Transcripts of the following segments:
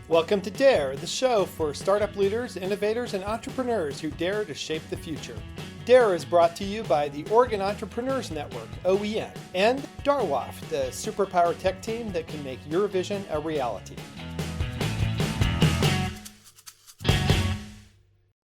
Welcome to Dare, the show for startup leaders, innovators, and entrepreneurs who dare to shape the future. Dare is brought to you by the Oregon Entrepreneurs Network, OEN, and Darwaft, the superpower tech team that can make your vision a reality.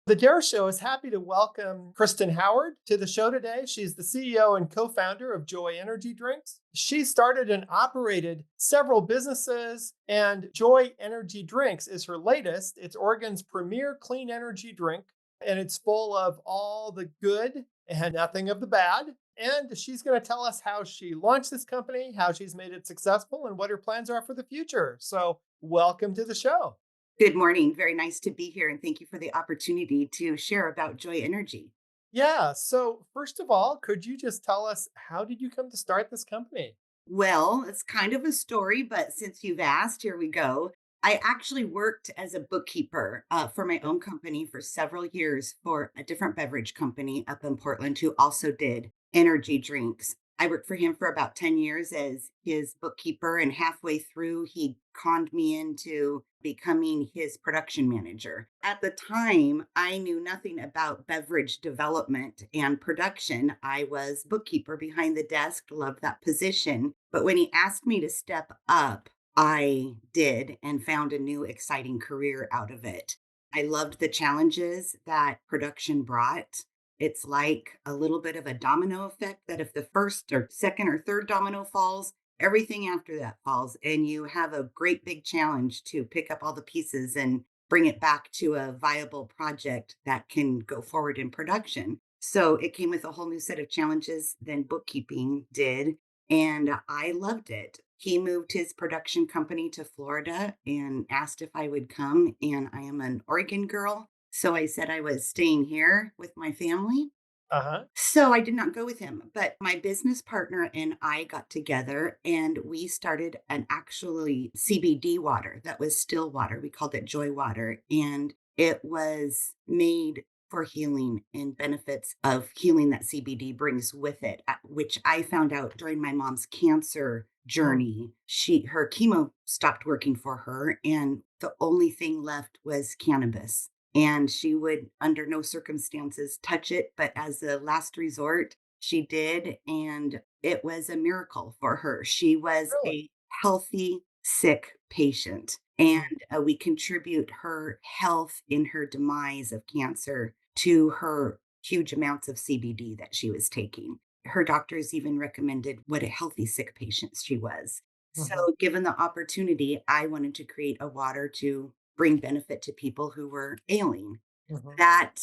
The Dare Show is happy to welcome Kristin Howard to the show today. She's the CEO and co-founder of Joie Energy Drinks. She started and operated several businesses, and Joie Energy Drinks is her latest. It's Oregon's premier clean energy drink, and it's full of all the good and nothing of the bad. And she's going to tell us how she launched this company, how she's made it successful, and what her plans are for the future. So welcome to the show. Good morning. Very nice to be here. And thank you for the opportunity to share about Joy Energy. Yeah. So, first of all, could you just tell us how did you come to start this company? Well, it's kind of a story, but since you've asked, here we go. I actually worked as a bookkeeper for my own company for several years for a different beverage company up in Portland who also did energy drinks. I worked for him for about 10 years as his bookkeeper, and halfway through, he conned me into becoming his production manager. At the time, I knew nothing about beverage development and production. I was bookkeeper behind the desk, loved that position. But when he asked me to step up, I did and found a new exciting career out of it. I loved the challenges that production brought. It's like a little bit of a domino effect that if the first or second or third domino falls, everything after that falls. And you have a great big challenge to pick up all the pieces and bring it back to a viable project that can go forward in production. So it came with a whole new set of challenges than bookkeeping did. And I loved it. He moved his production company to Florida and asked if I would come. And I am an Oregon girl. So I said I was staying here with my family. Uh huh. So I did not go with him, but my business partner and I got together and we started an actually CBD water that was still water. We called it Joy Water, and it was made for healing and benefits of healing that CBD brings with it, which I found out during my mom's cancer journey. Her chemo stopped working for her, and the only thing left was cannabis, and she would under no circumstances touch it, but as a last resort she did, and it was a miracle for her. She was Really? a healthy sick patient, Mm. and we contribute her health in her demise of cancer to her huge amounts of CBD that she was taking. Her doctors even recommended what a healthy sick patient she was. So Mhm. given the opportunity, I wanted to create a water to bring benefit to people who were ailing. Mhm. That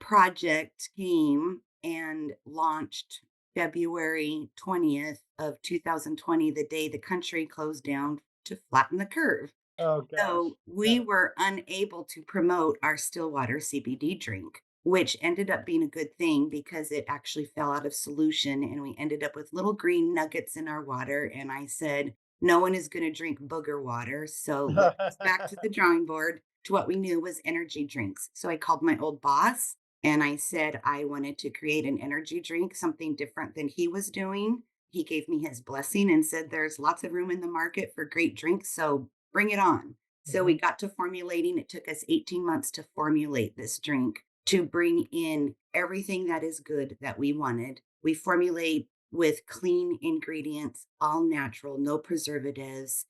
project came and launched February 20th of 2020, the day the country closed down to flatten the curve. Oh gosh. So we Yeah. were unable to promote our Stillwater CBD drink, which ended up being a good thing because it actually fell out of solution and we ended up with little green nuggets in our water. And I said, no one is going to drink booger water. So let's back to the drawing board to what we knew was energy drinks. So I called my old boss and I said I wanted to create an energy drink, something different than he was doing. He gave me his blessing and said, there's lots of room in the market for great drinks. So bring it on. So we Mhm. got to formulating. It took us 18 months to formulate this drink to bring in everything that is good that we wanted. We formulate with clean ingredients, all natural, no preservatives.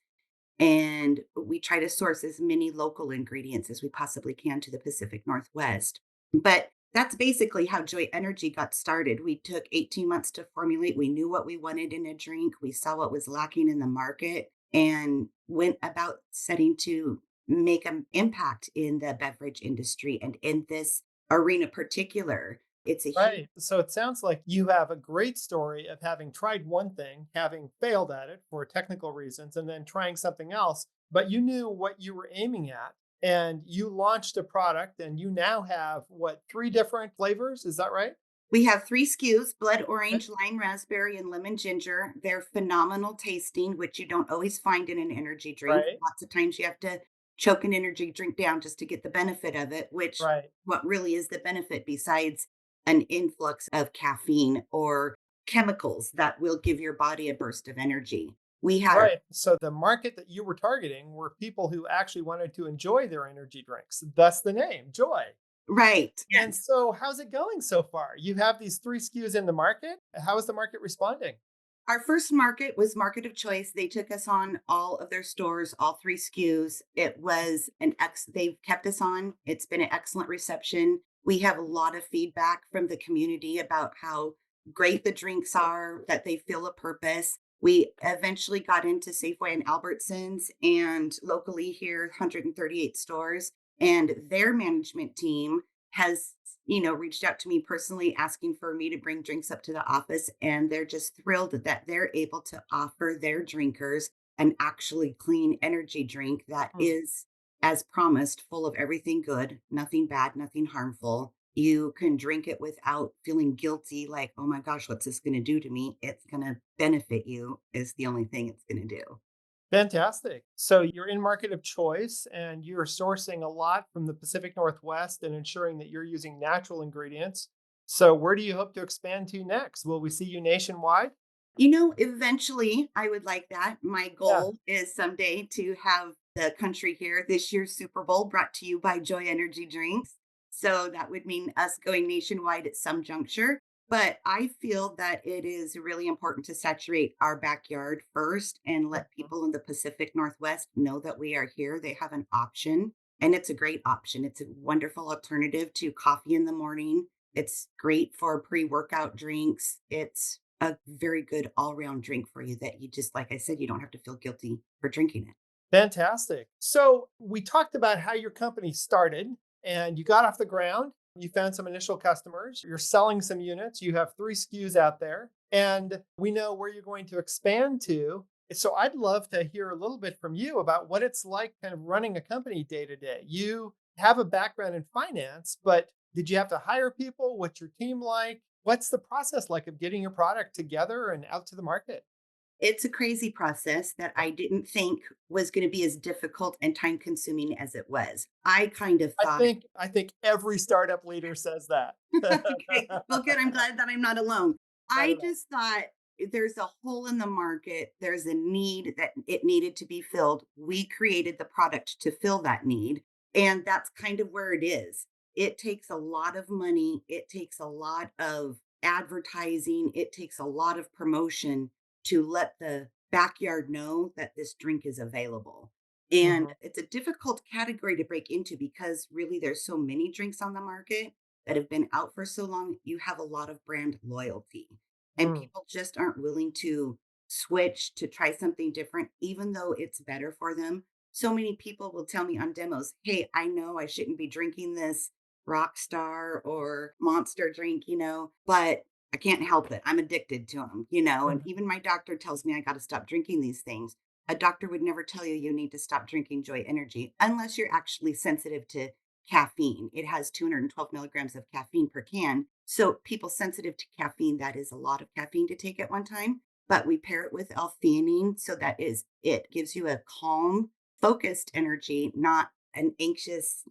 And we try to source as many local ingredients as we possibly can to the Pacific Northwest. But that's basically how Joy Energy got started. We took 18 months to formulate. We knew what we wanted in a drink. We saw what was lacking in the market and went about setting to make an impact in the beverage industry and in this arena particular. It's a huge. Right. So it sounds like you have a great story of having tried one thing, having failed at it for technical reasons, and then trying something else, but you knew what you were aiming at. And you launched a product, and you now have what, three different flavors? Is that right? We have 3 SKUs: blood Okay. orange, lime raspberry, and lemon ginger. They're phenomenal tasting, which you don't always find in an energy drink. Right. Lots of times you have to choke an energy drink down just to get the benefit of it, which Right. what really is the benefit besides an influx of caffeine or chemicals that will give your body a burst of energy. We have Right. So the market that you were targeting were people who actually wanted to enjoy their energy drinks. Thus the name, Joy. right. And Yes. so how's it going so far? You have these 3 SKUs in the market. How is the market responding? Our first market was Market of Choice. They took us on all of their stores, all 3 SKUs. It was they've kept us on. It's been an excellent reception. We have a lot of feedback from the community about how great the drinks are, that they feel a purpose. We eventually got into Safeway and Albertsons and locally here, 138 stores. And their management team has reached out to me personally asking for me to bring drinks up to the office. And they're just thrilled that they're able to offer their drinkers an actually clean energy drink that Hmm. is, as promised, full of everything good, nothing bad, nothing harmful. You can drink it without feeling guilty, like, oh my gosh, what's this going to do to me? It's going to benefit you, is the only thing it's going to do. Fantastic. So you're in market of choice and you're sourcing a lot from the Pacific Northwest and ensuring that you're using natural ingredients. So where do you hope to expand to next? Will we see you nationwide? Eventually, I would like that. My Yeah. goal is someday to have the country here this year's Super Bowl brought to you by Joy Energy Drinks. So that would mean us going nationwide at some juncture. But I feel that it is really important to saturate our backyard first and let Mhm. people in the Pacific Northwest know that we are here. They have an option, and it's a great option. It's a wonderful alternative to coffee in the morning. It's great for pre-workout drinks. It's a very good all-round drink for you that you just, like I said, you don't have to feel guilty for drinking it. Fantastic. So we talked about how your company started and you got off the ground. You found some initial customers. You're selling some units. You have 3 SKUs out there, and we know where you're going to expand to. So I'd love to hear a little bit from you about what it's like kind of running a company day to day. You have a background in finance, but did you have to hire people? What's your team like? What's the process like of getting your product together and out to the market? It's a crazy process that I didn't think was gonna be as difficult and time-consuming as it was. I kind of thought, I think every startup leader says that. okay, well, good, I'm glad that I'm not alone. Not I at all. just thought there's a hole in the market, there's a need that it needed to be filled. We created the product to fill that need, and that's kind of where it is. It takes a lot of money, it takes a lot of advertising, it takes a lot of promotion to let the backyard know that this drink is available. And Mhm, it's a difficult category to break into because really there's so many drinks on the market that have been out for so long, you have a lot of brand loyalty. And mm, people just aren't willing to switch to try something different, even though it's better for them. So many people will tell me on demos, hey, I know I shouldn't be drinking this Rockstar or Monster drink, but I can't help it. I'm addicted to them, and mhm, even my doctor tells me I got to stop drinking these things. A doctor would never tell you you need to stop drinking Joy Energy unless you're actually sensitive to caffeine. It has 212 milligrams of caffeine per can. So, people sensitive to caffeine, that is a lot of caffeine to take at one time. But we pair it with L-theanine. So, it gives you a calm, focused energy, not an anxious,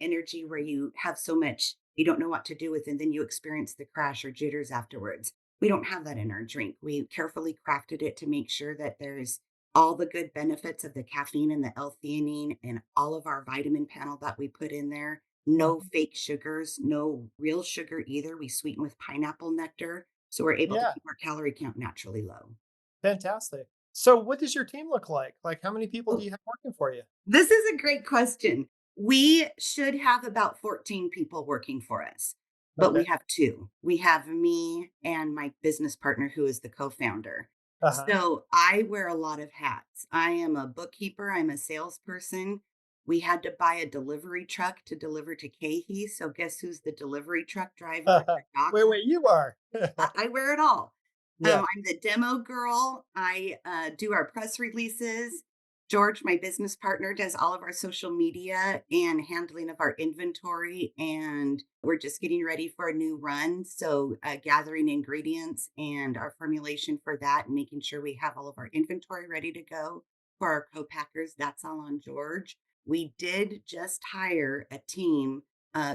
energy where you have so much you don't know what to do with, and then you experience the crash or jitters afterwards. We don't have that in our drink. We carefully crafted it to make sure that there's all the good benefits of the caffeine and the L-theanine and all of our vitamin panel that we put in there. No mhm. fake sugars, no real sugar either. We sweeten with pineapple nectar. So we're able to Yeah, keep our calorie count naturally low. fantastic. So what does your team look like? Like, how many people do Oh, you have working for you? this is a great question. We should have about 14 people working for us, but we Okay. have two. We have me and my business partner, who is the co founder. Uh-huh. So I wear a lot of hats. I am a bookkeeper, I'm a salesperson. We had to buy a delivery truck to deliver to Kehi. So guess who's the delivery truck driver, the doctor? Wait, you are. I wear it all. Yeah. I'm the demo girl. I do our press releases. George, my business partner, does all of our social media and handling of our inventory. And we're just getting ready for a new run. So, gathering ingredients and our formulation for that and making sure we have all of our inventory ready to go for our co-packers. That's all on George. We did just hire a team,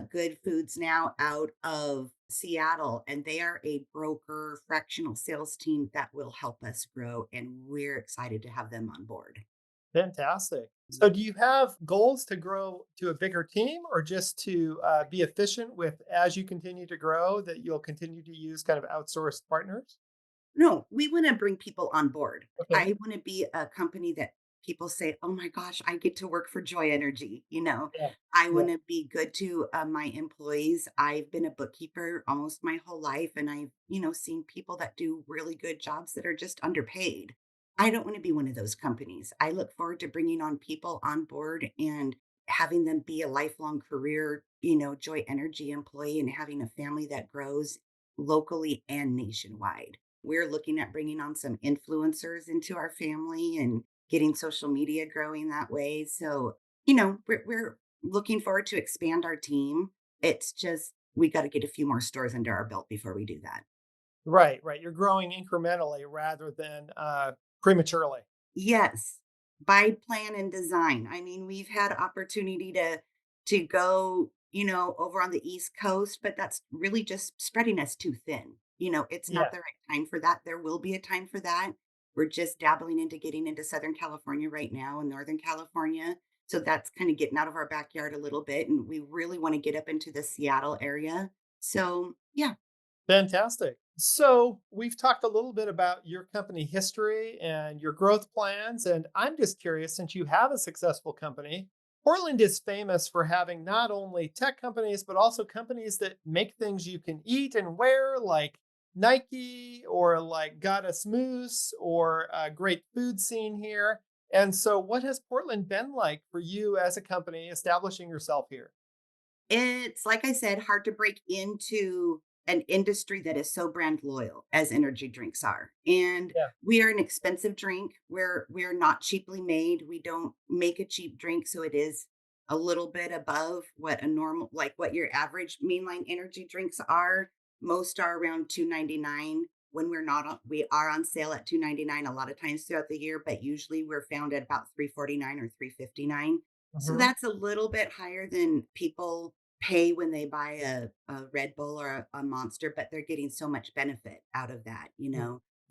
Good Foods Now, out of Seattle, and they are a broker fractional sales team that will help us grow. And we're excited to have them on board. Fantastic. So, do you have goals to grow to a bigger team, or just to be efficient with as you continue to grow, that you'll continue to use kind of outsourced partners? No, we wanna bring people on board. Okay. I wanna be a company that people say, "Oh my gosh, I get to work for Joy Energy," you know? Yeah. I Yeah. wanna be good to, my employees. I've been a bookkeeper almost my whole life, and I've, seen people that do really good jobs that are just underpaid. I don't wanna be one of those companies. I look forward to bringing on people on board and having them be a lifelong career, Joy Energy employee and having a family that grows locally and nationwide. We're looking at bringing on some influencers into our family and getting social media growing that way. So, we're looking forward to expand our team. It's just we got to get a few more stores under our belt before we do that. Right. Right. You're growing incrementally rather than prematurely. Yes, by plan and design. I mean, we've had opportunity to go, over on the East Coast, but that's really just spreading us too thin. It's not Yeah. the right time for that. There will be a time for that. We're just dabbling into getting into Southern California right now and Northern California. So that's kind of getting out of our backyard a little bit. And we really want to get up into the Seattle area. So, yeah. Fantastic. So, we've talked a little bit about your company history and your growth plans. And I'm just curious, since you have a successful company, Portland is famous for having not only tech companies, but also companies that make things you can eat and wear, like Nike or like Goddess Moose, or a great food scene here. And so, what has Portland been like for you as a company establishing yourself here? It's, like I said, hard to break into an industry that is so brand loyal as energy drinks are. And Yeah. we are an expensive drink. We're not cheaply made. We don't make a cheap drink, so it is a little bit above what a normal like what your average mainline energy drinks are. Most are around 2.99. When we're not on, we are on sale at 2.99 a lot of times throughout the year, but usually we're found at about 3.49 or 3.59. So Hmm. that's a little bit higher than people pay when they buy a Red Bull or a Monster, but they're getting so much benefit out of that.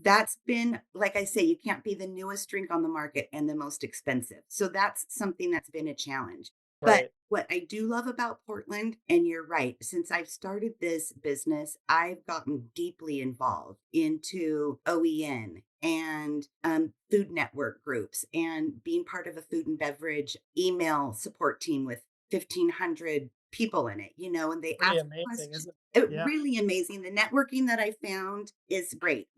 That's been, like I say, you can't be the newest drink on the market and the most expensive. So that's something that's been a challenge. But Right. what I do love about Portland, and you're right, since I've started this business, I've gotten deeply involved into OEN and food network groups and being part of a food and beverage email support team with 1,500 people in it, and they Pretty ask amazing, questions. isn't it? It Yeah. really amazing. The networking that I found is great.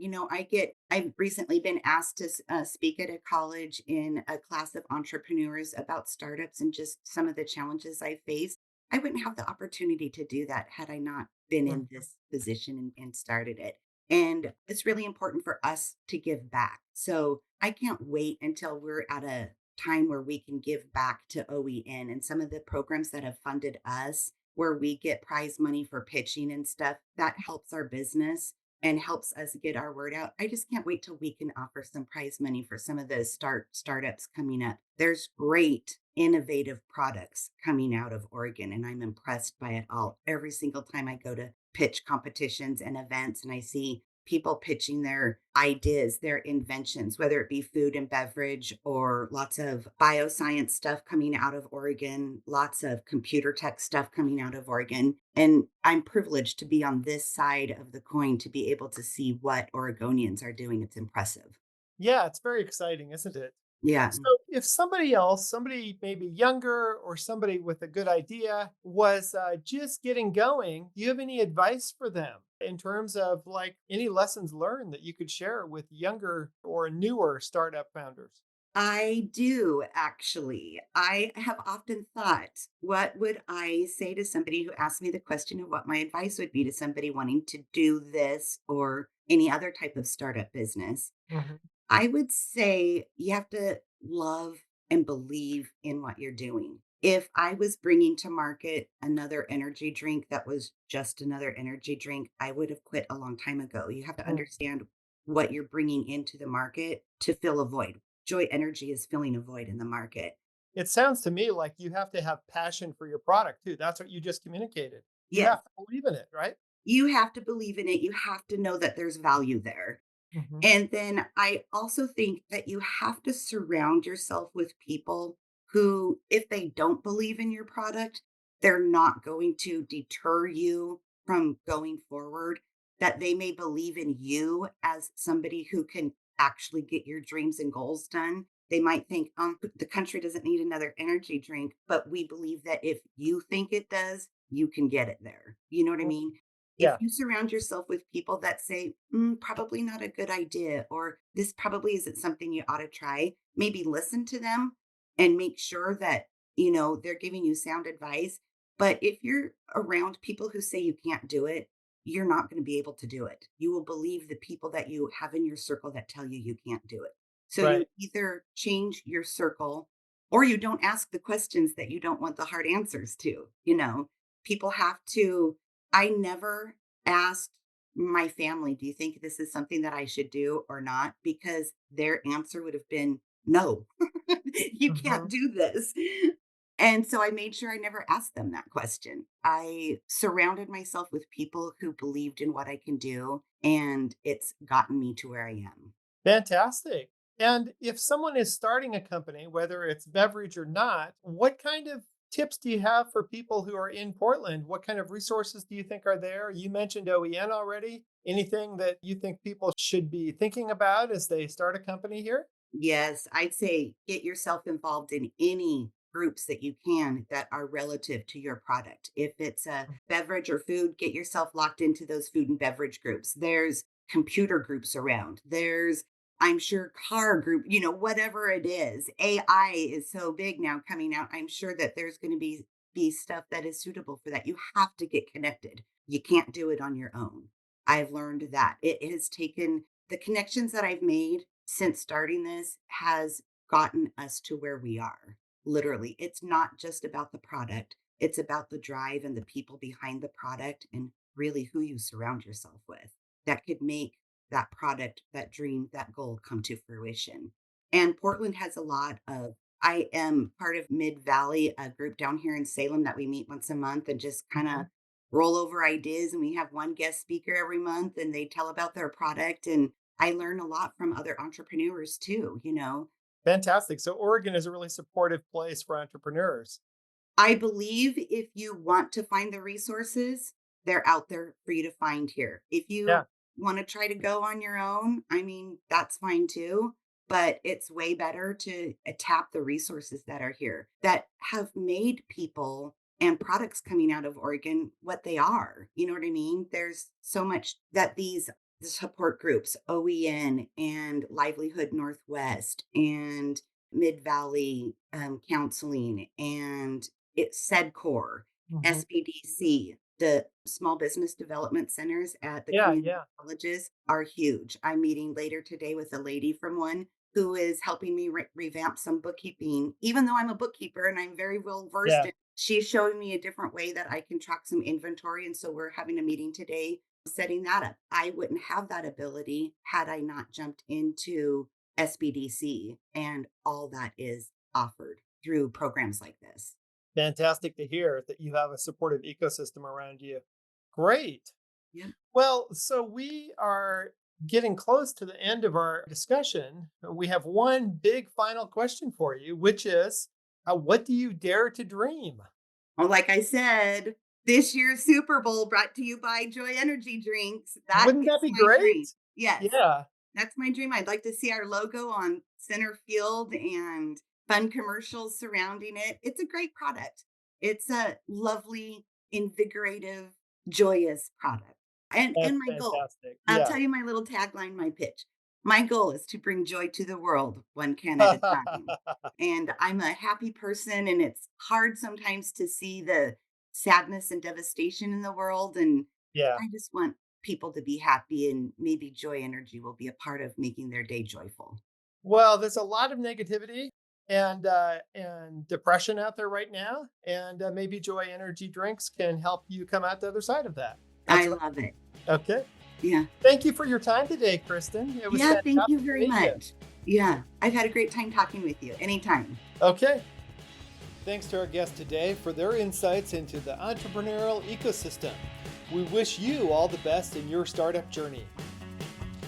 I've recently been asked to speak at a college in a class of entrepreneurs about startups and just some of the challenges I faced. I wouldn't have the opportunity to do that had I not been in Mhm. this position and started it. And it's really important for us to give back. So I can't wait until we're at a time where we can give back to OEN and some of the programs that have funded us, where we get prize money for pitching and stuff. That helps our business and helps us get our word out. I just can't wait till we can offer some prize money for some of the startups coming up. There's great innovative products coming out of Oregon, and I'm impressed by it all. Every single time I go to pitch competitions and events and I see people pitching their ideas, their inventions, whether it be food and beverage or lots of bioscience stuff coming out of Oregon, lots of computer tech stuff coming out of Oregon. And I'm privileged to be on this side of the coin to be able to see what Oregonians are doing. It's impressive. Yeah, it's very exciting, isn't it? Yeah. So, if somebody else, somebody maybe younger or somebody with a good idea, was just getting going, do you have any advice for them in terms of like any lessons learned that you could share with younger or newer startup founders? I do actually. I have often thought, what would I say to somebody who asked me the question of what my advice would be to somebody wanting to do this or any other type of startup business? Mhm. I would say you have to love and believe in what you're doing. If I was bringing to market another energy drink that was just another energy drink, I would have quit a long time ago. You have to Mm. understand what you're bringing into the market to fill a void. Joy Energy is filling a void in the market. It sounds to me like you have to have passion for your product too. That's what you just communicated. You Yes. have to believe in it, right? You have to believe in it. You have to know that there's value there. Mhm. And then I also think that you have to surround yourself with people who, if they don't believe in your product, they're not going to deter you from going forward, that they may believe in you as somebody who can actually get your dreams and goals done. They might think, the country doesn't need another energy drink, but we believe that if you think it does, you can get it there. You know what I Mm. mean? If Yeah, you surround yourself with people that say, probably not a good idea, or this probably isn't something you ought to try, maybe listen to them and make sure that, they're giving you sound advice. But if you're around people who say you can't do it, you're not going to be able to do it. You will believe the people that you have in your circle that tell you you can't do it. So you right. either change your circle or you don't ask the questions that you don't want the hard answers to. People have to. I never asked my family, do you think this is something that I should do or not? Because their answer would have been, no, you can't Mhm. do this. And so I made sure I never asked them that question. I surrounded myself with people who believed in what I can do, and it's gotten me to where I am. Fantastic. And if someone is starting a company, whether it's beverage or not, what kind of tips do you have for people who are in Portland? What kind of resources do you think are there? You mentioned OEN already. Anything that you think people should be thinking about as they start a company here? Yes, I'd say get yourself involved in any groups that you can that are relative to your product. If it's a beverage or food, get yourself locked into those food and beverage groups. There's computer groups around. There's, I'm sure, car group, whatever it is. AI is so big now coming out. I'm sure that there's going to be stuff that is suitable for that. You have to get connected. You can't do it on your own. I've learned that. It has taken the connections that I've made since starting this has gotten us to where we are. Literally, it's not just about the product, it's about the drive and the people behind the product and really who you surround yourself with that could make that product, that dream, that goal come to fruition. And Portland has a lot of, I am part of Mid Valley, a group down here in Salem that we meet once a month and just kind of Mhm. roll over ideas. And we have one guest speaker every month and they tell about their product. And I learn a lot from other entrepreneurs too. Fantastic. So Oregon is a really supportive place for entrepreneurs. I believe if you want to find the resources, they're out there for you to find here. If Yeah. you want to try to go on your own, I mean, that's fine too. But it's way better to tap the resources that are here that have made people and products coming out of Oregon what they are. You know what I mean? There's so much that these support groups, OEN and Livelihood Northwest and Mid Valley Counseling and it's SEDCOR, Mhm. SBDC, the small business development centers at the Yeah, community yeah, colleges are huge. I'm meeting later today with a lady from one who is helping me revamp some bookkeeping, even though I'm a bookkeeper and I'm very well versed yeah. in. She's showing me a different way that I can track some inventory. And so we're having a meeting today setting that up. I wouldn't have that ability had I not jumped into SBDC and all that is offered through programs like this. Fantastic to hear that you have a supportive ecosystem around you. Great. Yeah. Well, so we are getting close to the end of our discussion. We have one big final question for you, which is what do you dare to dream? Well, like I said, this year's Super Bowl brought to you by Joy Energy Drinks. That Wouldn't that is be my dream. great? Yes, Yeah. that's my dream. I'd like to see our logo on center field and fun commercials surrounding it. It's a great product. It's a lovely, invigorative, joyous product. And That's my goal, fantastic. I'll Yeah. tell you my little tagline, my pitch. My goal is to bring joy to the world one can at a time. And I'm a happy person, and it's hard sometimes to see the sadness and devastation in the world. And Yeah. I just want people to be happy, and maybe Joy Energy will be a part of making their day joyful. Well, there's a lot of negativity and depression out there right now, and maybe Joy Energy Drinks can help you come out the other side of that. I That's right. love it. Okay. Yeah. Thank you for your time today, Kristen. It was Yeah. Thank you fantastic to very meet you. much. Yeah. I've had a great time talking with you anytime. Okay. Thanks to our guests today for their insights into the entrepreneurial ecosystem. We wish you all the best in your startup journey.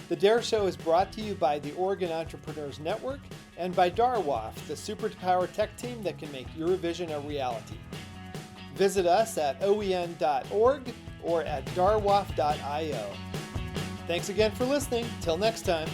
The Dare Show is brought to you by the Oregon Entrepreneurs Network and by Darwaf, the superpower tech team that can make your vision a reality. Visit us at oen.org or at darwaf.io. Thanks again for listening. Till next time.